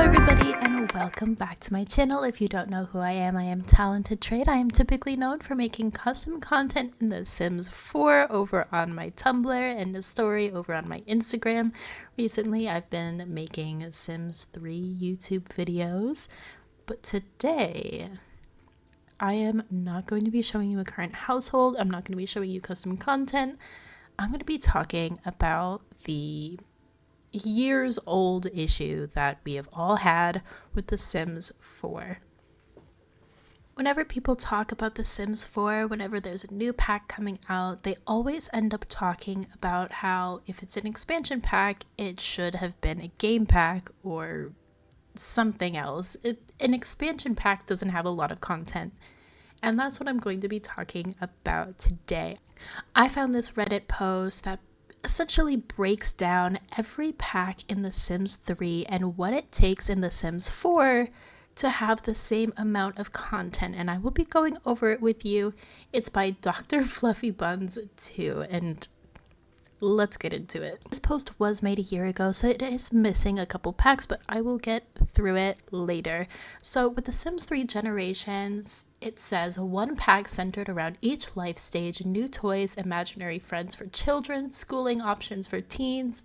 everybody, and welcome back to my channel. If you don't know who I am Talented Trait. I am typically known for making custom content in The Sims 4 over on my Tumblr and the story over on my Instagram. Recently, I've been making Sims 3 YouTube videos, but today I am not going to be showing you a current household. I'm not going to be showing you custom content. I'm going to be talking about the years old issue that we have all had with The Sims 4. Whenever people talk about The Sims 4, whenever there's a new pack coming out, they always end up talking about how if it's an expansion pack, it should have been a game pack or something else. An expansion pack doesn't have a lot of content, and that's what I'm going to be talking about today. I found this Reddit post that essentially breaks down every pack in The Sims 3 and what it takes in The Sims 4 to have the same amount of content, and I will be going over it with you. It's by Dr. Fluffy Buns 2, and let's get into it. This post was made a year ago, so it is missing a couple packs, but I will get through it later. So with The Sims 3 Generations, it says one pack centered around each life stage: new toys, imaginary friends for children, schooling options for teens,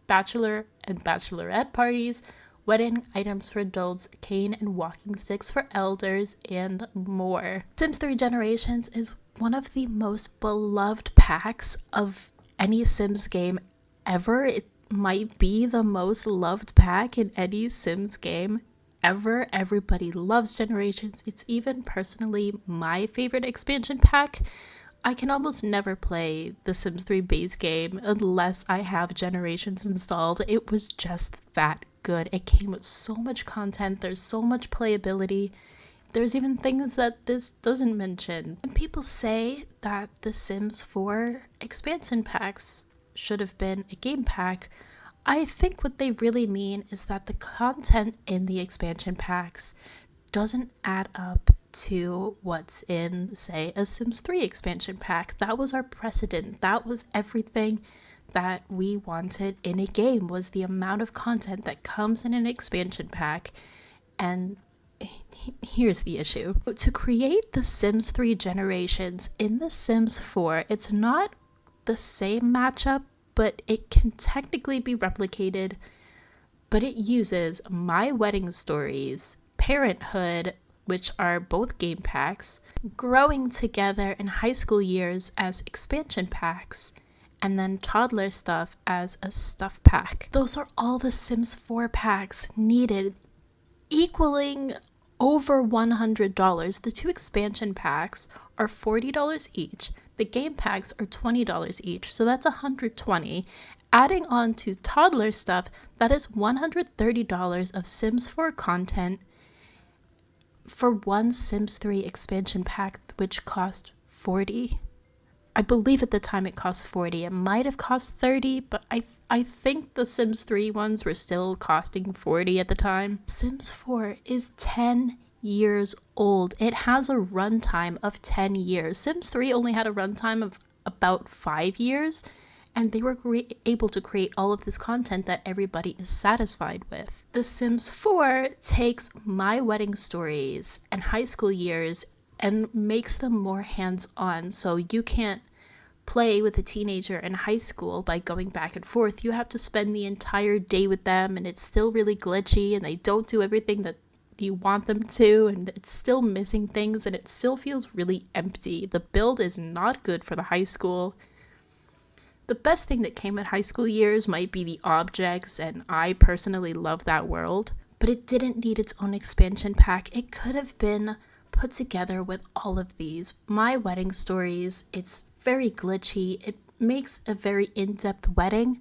bachelor and bachelorette parties, wedding items for adults, cane and walking sticks for elders, and more. Sims 3 Generations is one of the most beloved packs of any Sims game ever. It might be the most loved pack in any Sims game ever. Everybody loves Generations. It's even personally my favorite expansion pack. I can almost never play the Sims 3 base game unless I have Generations installed. It was just that good. It came with so much content. There's so much playability. There's even things that this doesn't mention. When people say that the Sims 4 expansion packs should have been a game pack, I think what they really mean is that the content in the expansion packs doesn't add up to what's in, say, a Sims 3 expansion pack. That was our precedent. That was everything that we wanted in a game, was the amount of content that comes in an expansion pack. And here's the issue. To create the Sims 3 Generations in The Sims 4, it's not the same matchup, but it can technically be replicated. But it uses My Wedding Stories, Parenthood, which are both game packs, Growing Together in High School Years as expansion packs, and then Toddler Stuff as a stuff pack. Those are all the Sims 4 packs needed, equaling over $100. The two expansion packs are $40 each. The game packs are $20 each, so that's $120. Adding on to Toddler Stuff, that is $130 of Sims 4 content for one Sims 3 expansion pack, which cost $40. I believe at the time it cost $40. It might have cost $30, but I think the Sims 3 ones were still costing $40 at the time. Sims 4 is 10 years old. It has a runtime of 10 years. Sims 3 only had a runtime of about 5 years, and they were able to create all of this content that everybody is satisfied with. The Sims 4 takes My Wedding Stories and High School Years and makes them more hands-on, so you can't play with a teenager in high school by going back and forth. You have to spend the entire day with them, and it's still really glitchy, and they don't do everything that you want them to, and it's still missing things, and it still feels really empty. The build is not good for the high school. The best thing that came at High School Years might be the objects, and I personally love that world, but it didn't need its own expansion pack. It could have been put together with all of these. My Wedding Stories, it's very glitchy. It makes a very in-depth wedding,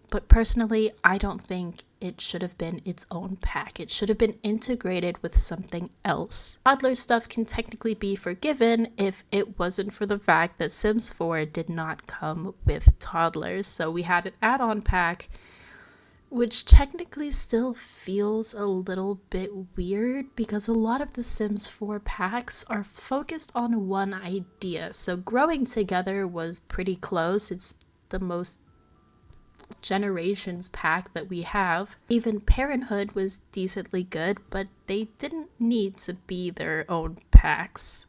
but personally, I don't think it should have been its own pack. It should have been integrated with something else. Toddler Stuff can technically be forgiven if it wasn't for the fact that Sims 4 did not come with toddlers. So we had an add-on pack, which technically still feels a little bit weird because a lot of the Sims 4 packs are focused on one idea. So Growing Together was pretty close. It's the most Generations pack that we have. Even Parenthood was decently good, but they didn't need to be their own packs.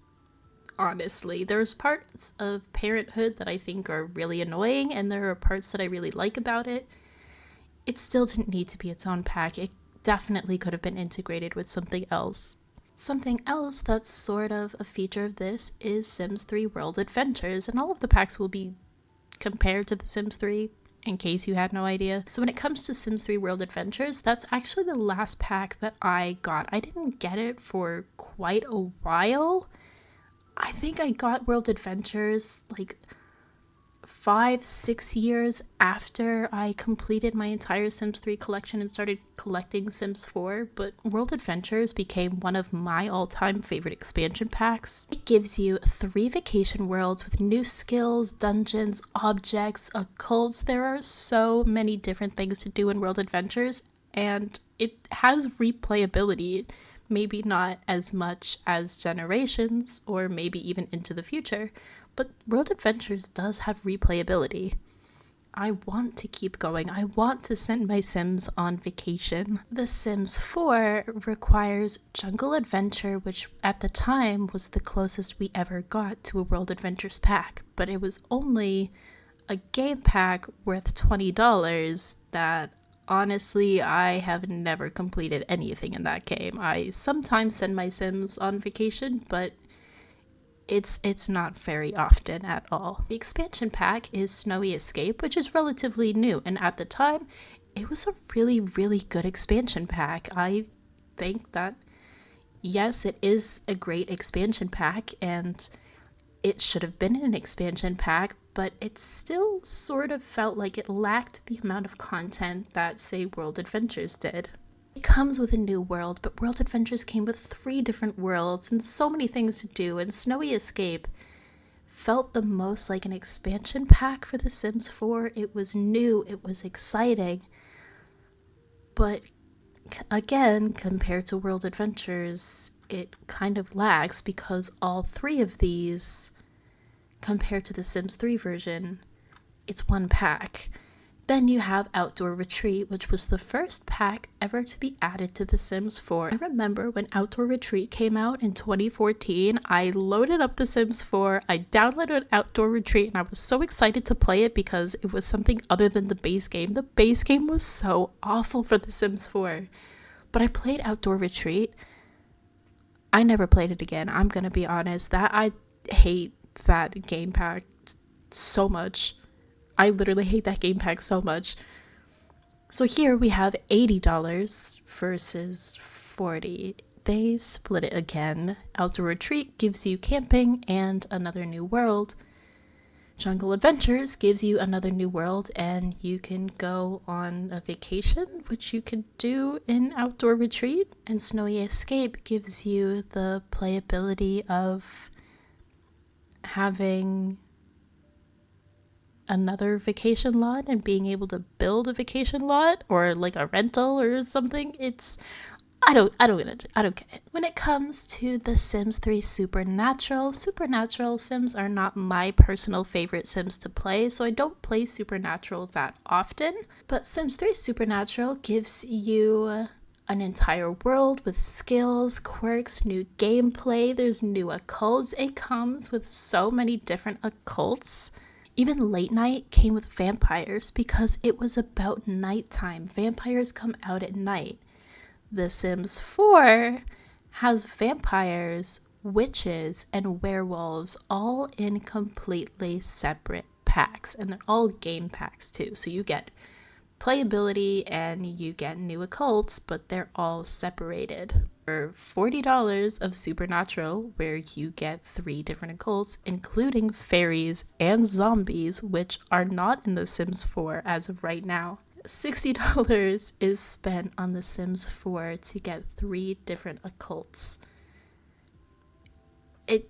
Honestly, there's parts of Parenthood that I think are really annoying, and there are parts that I really like about it. It still didn't need to be its own pack. It definitely could have been integrated with something else. Something else that's sort of a feature of this is Sims 3 World Adventures, and all of the packs will be compared to The Sims 3, in case you had no idea. So when it comes to Sims 3 World Adventures, that's actually the last pack that I got. I didn't get it for quite a while. I think I got World Adventures like 5-6 years after I completed my entire Sims 3 collection and started collecting Sims 4, but World Adventures became one of my all-time favorite expansion packs. It gives you 3 vacation worlds with new skills, dungeons, objects, occults. There are so many different things to do in World Adventures, and it has replayability. Maybe not as much as Generations, or maybe even Into the Future, but World Adventures does have replayability. I want to keep going. I want to send my Sims on vacation. The Sims 4 requires Jungle Adventure, which at the time was the closest we ever got to a World Adventures pack, but it was only a game pack worth $20 that honestly, I have never completed anything in that game. I sometimes send my Sims on vacation, but it's not very often at all. The expansion pack is Snowy Escape, which is relatively new, and at the time, it was a really, really good expansion pack. I think that, yes, it is a great expansion pack, and it should have been an expansion pack, but it still sort of felt like it lacked the amount of content that, say, World Adventures did. It comes with a new world, but World Adventures came with 3 different worlds and so many things to do, and Snowy Escape felt the most like an expansion pack for The Sims 4. It was new, it was exciting, but again, compared to World Adventures, it kind of lags because all 3 of these, compared to the Sims 3 version, it's one pack. Then you have Outdoor Retreat, which was the first pack ever to be added to The Sims 4. I remember when Outdoor Retreat came out in 2014, I loaded up The Sims 4, I downloaded Outdoor Retreat, and I was so excited to play it because it was something other than the base game. The base game was so awful for The Sims 4. But I played Outdoor Retreat. I never played it again. I'm gonna be honest. I hate that game pack so much. I literally hate that game pack so much. So here we have $80 versus $40. They split it again. Outdoor Retreat gives you camping and another new world. Jungle Adventures gives you another new world, and you can go on a vacation, which you could do in Outdoor Retreat. And Snowy Escape gives you the playability of having another vacation lot and being able to build a vacation lot or like a rental or something. I don't get it. When it comes to The Sims 3 Supernatural Sims are not my personal favorite Sims to play, so I don't play Supernatural that often. But Sims 3 Supernatural gives you an entire world with skills, quirks, new gameplay. There's new occults. It comes with so many different occults. Even Late Night came with vampires because it was about nighttime. Vampires come out at night. The Sims 4 has vampires, witches, and werewolves all in completely separate packs, and they're all game packs too. So you get playability and you get new occults, but they're all separated. For $40 of Supernatural, where you get 3 different occults, including fairies and zombies, which are not in The Sims 4 as of right now. $60 is spent on The Sims 4 to get 3 different occults. It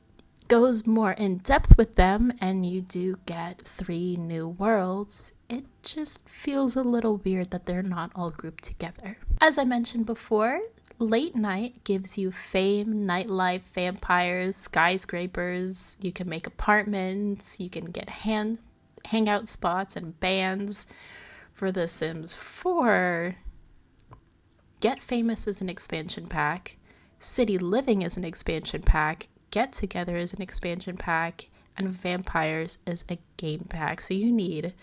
goes more in depth with them, and you do get 3 new worlds. It just feels a little weird that they're not all grouped together. As I mentioned before, Late Night gives you fame, nightlife, vampires, skyscrapers. You can make apartments. You can get hangout spots and bands. For The Sims 4, Get Famous is an expansion pack, City Living is an expansion pack, Get Together is an expansion pack, and Vampires is a game pack. So you need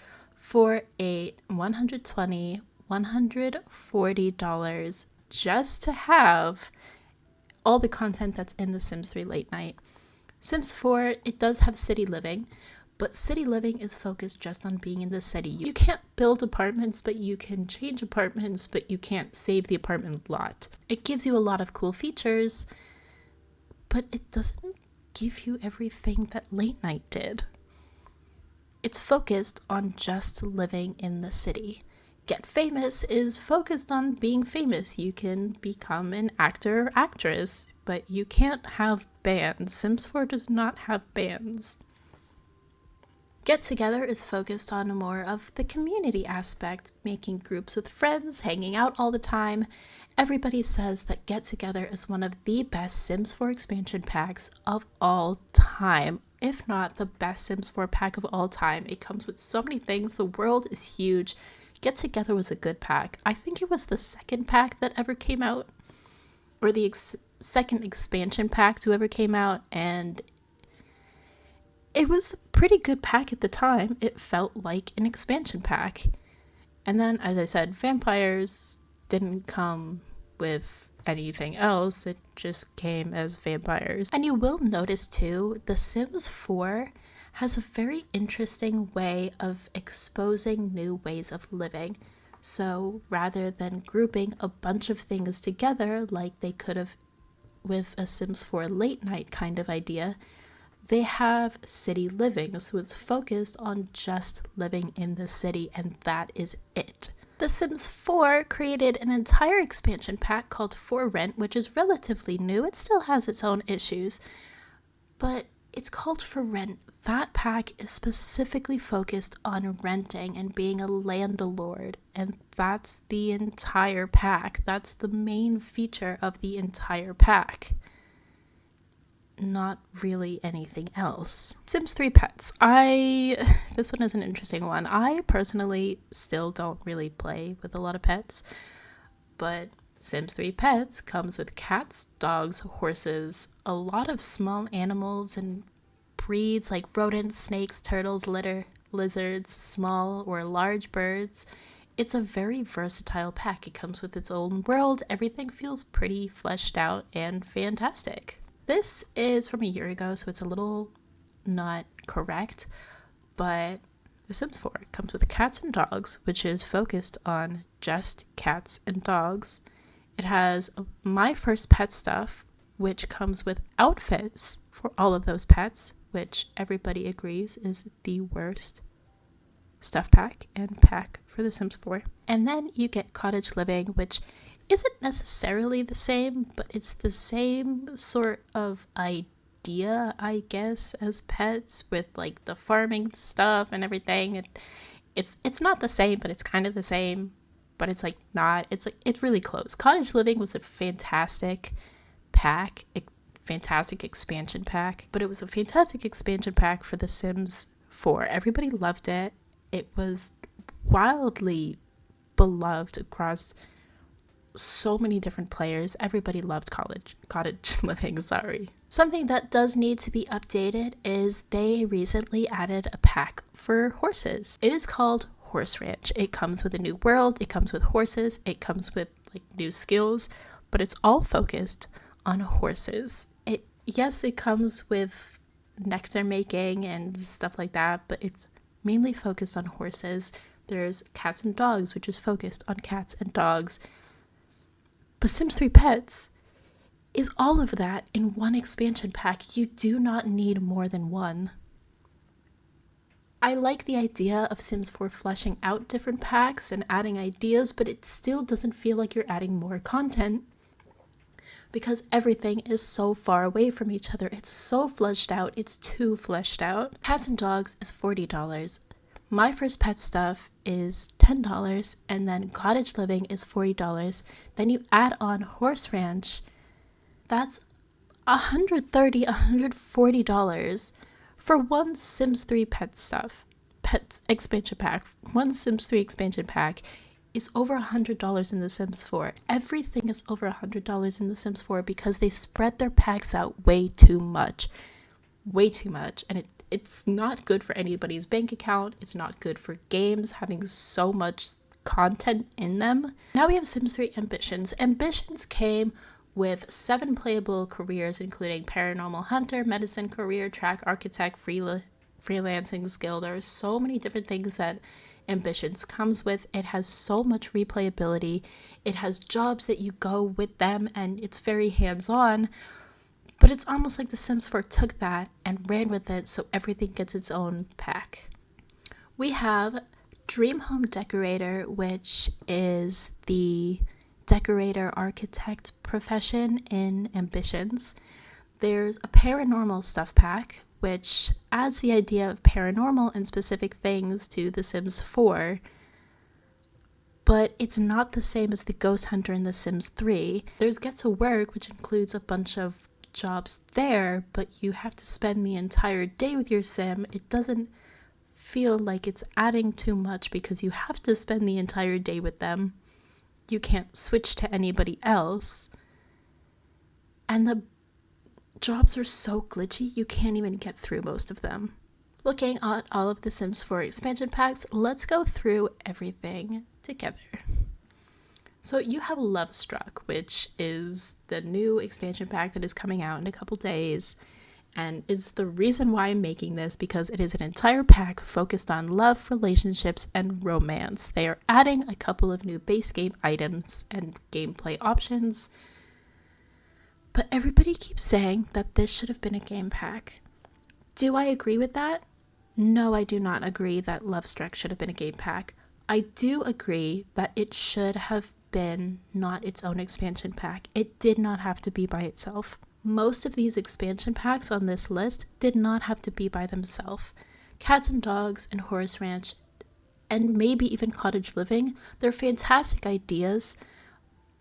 $4, $8, $120, $140 just to have all the content that's in The Sims 3 Late Night. Sims 4, it does have City Living, but City Living is focused just on being in the city. You can't build apartments, but you can change apartments, but you can't save the apartment lot. It gives you a lot of cool features, but it doesn't give you everything that Late Night did. It's focused on just living in the city. Get Famous is focused on being famous. You can become an actor or actress, but you can't have bands. Sims 4 does not have bands. Get Together is focused on more of the community aspect, making groups with friends, hanging out all the time. Everybody says that Get Together is one of the best Sims 4 expansion packs of all time. If not the best Sims 4 pack of all time. It comes with so many things. The world is huge. Get Together was a good pack. I think it was the second pack that ever came out, or the second expansion pack to ever came out, and it was a pretty good pack at the time. It felt like an expansion pack. And then, as I said, Vampires didn't come with anything else. It just came as Vampires. And you will notice too, The Sims 4 has a very interesting way of exposing new ways of living. So rather than grouping a bunch of things together like they could have with a Sims 4 Late Night kind of idea, they have City Living. So it's focused on just living in the city, and that is it. The Sims 4 created an entire expansion pack called For Rent, which is relatively new. It still has its own issues, but it's called For Rent. That pack is specifically focused on renting and being a landlord, and that's the entire pack. That's the main feature of the entire pack. Not really anything else. Sims 3 Pets. This one is an interesting one. I personally still don't really play with a lot of pets, but Sims 3 Pets comes with cats, dogs, horses, a lot of small animals and breeds like rodents, snakes, turtles, lizards, small or large birds. It's a very versatile pack. It comes with its own world. Everything feels pretty fleshed out and fantastic. This is from a year ago, so it's a little not correct, but The Sims 4 comes with cats and dogs, which is focused on just cats and dogs. It has My First Pet stuff, which comes with outfits for all of those pets, which everybody agrees is the worst stuff pack and pack for The Sims 4. And then you get Cottage Living, which isn't necessarily the same, but it's the same sort of idea, I guess, as pets, with like the farming stuff and everything. It's not the same, but it's kind of the same, but it's like not. It's really close. Cottage Living was a fantastic pack, fantastic expansion pack, but it was a fantastic expansion pack for The Sims 4. Everybody loved it. It was wildly beloved across so many different players. Everybody loved Cottage Living, sorry. Something that does need to be updated is they recently added a pack for horses. It is called Horse Ranch. It comes with a new world, it comes with horses, it comes with like new skills, but it's all focused on horses. Yes, it comes with nectar making and stuff like that, but it's mainly focused on horses. There's cats and dogs, which is focused on cats and dogs. But Sims 3 Pets is all of that in one expansion pack. You do not need more than one. I like the idea of Sims 4 fleshing out different packs and adding ideas, but it still doesn't feel like you're adding more content because everything is so far away from each other. It's so fleshed out. It's too fleshed out. Cats and Dogs is $40. My First Pet stuff is $10, and then Cottage Living is $40. Then you add on Horse Ranch. That's $130, $140 for one Sims 3 pet expansion pack, one Sims 3 expansion pack is over $100 in The Sims 4. Everything is over $100 in The Sims 4 because they spread their packs out way too much, and it's not good for anybody's bank account. It's not good for games having so much content in them. Now we have Sims 3 Ambitions. Ambitions came with 7 playable careers, including paranormal hunter, medicine career, track architect, freelancing skill. There are so many different things that Ambitions comes with. It has so much replayability. It has jobs that you go with them, and it's very hands-on. But it's almost like The Sims 4 took that and ran with it, so everything gets its own pack. We have Dream Home Decorator, which is the decorator architect profession in Ambitions. There's a paranormal stuff pack, which adds the idea of paranormal and specific things to The Sims 4, but it's not the same as the Ghost Hunter in The Sims 3. There's Get to Work, which includes a bunch of jobs there, but you have to spend the entire day with your sim. It doesn't feel like it's adding too much because you have to spend the entire day with them. You can't switch to anybody else. And the jobs are so glitchy, you can't even get through most of them. Looking at all of the Sims 4 expansion packs, let's go through everything together. So you have Lovestruck, which is the new expansion pack that is coming out in a couple days, and it's the reason why I'm making this, because it is an entire pack focused on love, relationships, and romance. They are adding a couple of new base game items and gameplay options, but everybody keeps saying that this should have been a game pack. Do I agree with that? No, I do not agree that Lovestruck should have been a game pack. I do agree that it should have been not its own expansion pack. It did not have to be by itself. Most of these expansion packs on this list did not have to be by themselves. Cats and Dogs and Horse Ranch, and maybe even Cottage Living, they're fantastic ideas,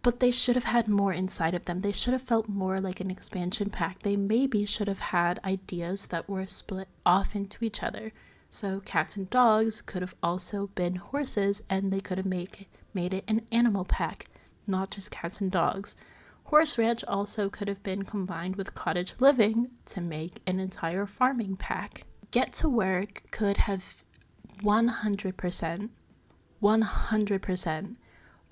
but they should have had more inside of them. They should have felt more like an expansion pack. They maybe should have had ideas that were split off into each other. So Cats and Dogs could have also been horses, and they could have made it an animal pack, not just Cats and Dogs. Horse Ranch also could have been combined with Cottage Living to make an entire farming pack. Get to Work could have 100%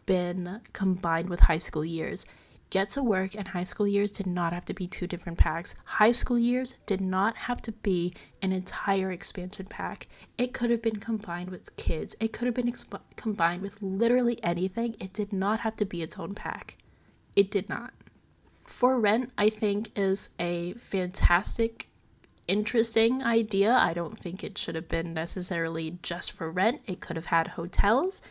been combined with High School Years. Get to Work and High School Years did not have to be two different packs. High School Years did not have to be an entire expansion pack. It could have been combined with kids. It could have been combined with literally anything. It did not have to be its own pack. It did not. For Rent, I think, is a fantastic, interesting idea. I don't think it should have been necessarily just for rent. It could have had hotels.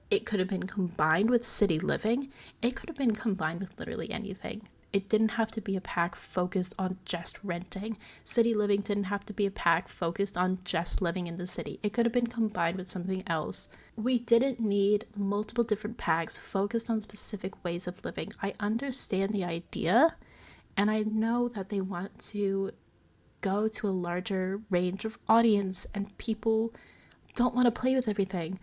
It could have been combined with City Living. It could have been combined with literally anything. It didn't have to be a pack focused on just renting. City Living didn't have to be a pack focused on just living in the city. It could have been combined with something else. We didn't need multiple different packs focused on specific ways of living. I understand the idea, and I know that they want to go to a larger range of audience, and people don't want to play with everything.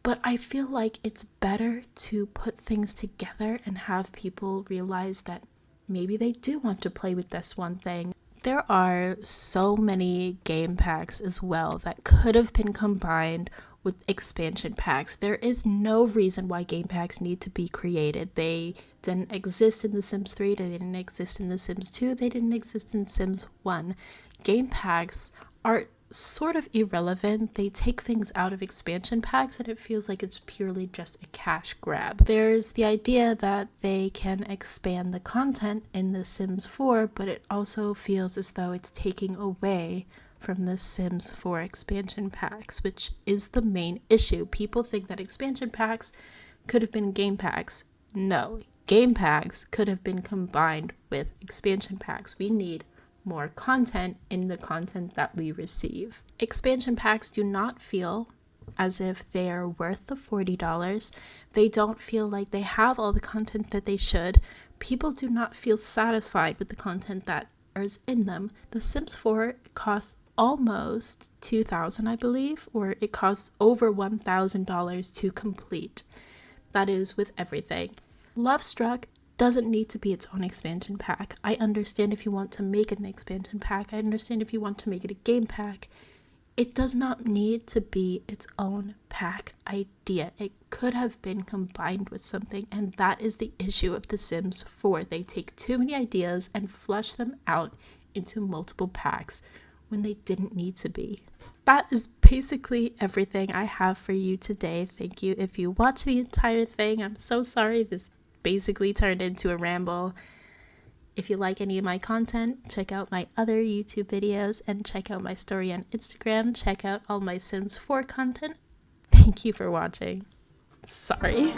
But I feel like it's better to put things together and have people realize that maybe they do want to play with this one thing. There are so many game packs as well that could have been combined with expansion packs. There is no reason why game packs need to be created. They didn't exist in The Sims 3, they didn't exist in The Sims 2, they didn't exist in Sims 1. Game packs are sort of irrelevant. They take things out of expansion packs and it feels like it's purely just a cash grab. There's the idea that they can expand the content in The Sims 4, but it also feels as though it's taking away from the Sims 4 expansion packs, which is the main issue. People think that expansion packs could have been game packs. No, game packs could have been combined with expansion packs. We need more content in the content that we receive. Expansion packs do not feel as if they are worth the $40. They don't feel like they have all the content that they should. People do not feel satisfied with the content that is in them. The Sims 4 costs almost $2,000, I believe, or it costs over $1,000 to complete. That is with everything. Lovestruck doesn't need to be its own expansion pack. I understand if you want to make it an expansion pack. I understand if you want to make it a game pack. It does not need to be its own pack idea. It could have been combined with something, and that is the issue of The Sims 4. They take too many ideas and flush them out into multiple packs when they didn't need to be. That is basically everything I have for you today. Thank you if you watched the entire thing. I'm so sorry this basically turned into a ramble. If you like any of my content, check out my other YouTube videos and check out my story on Instagram. Check out all my Sims 4 content. Thank you for watching. Sorry.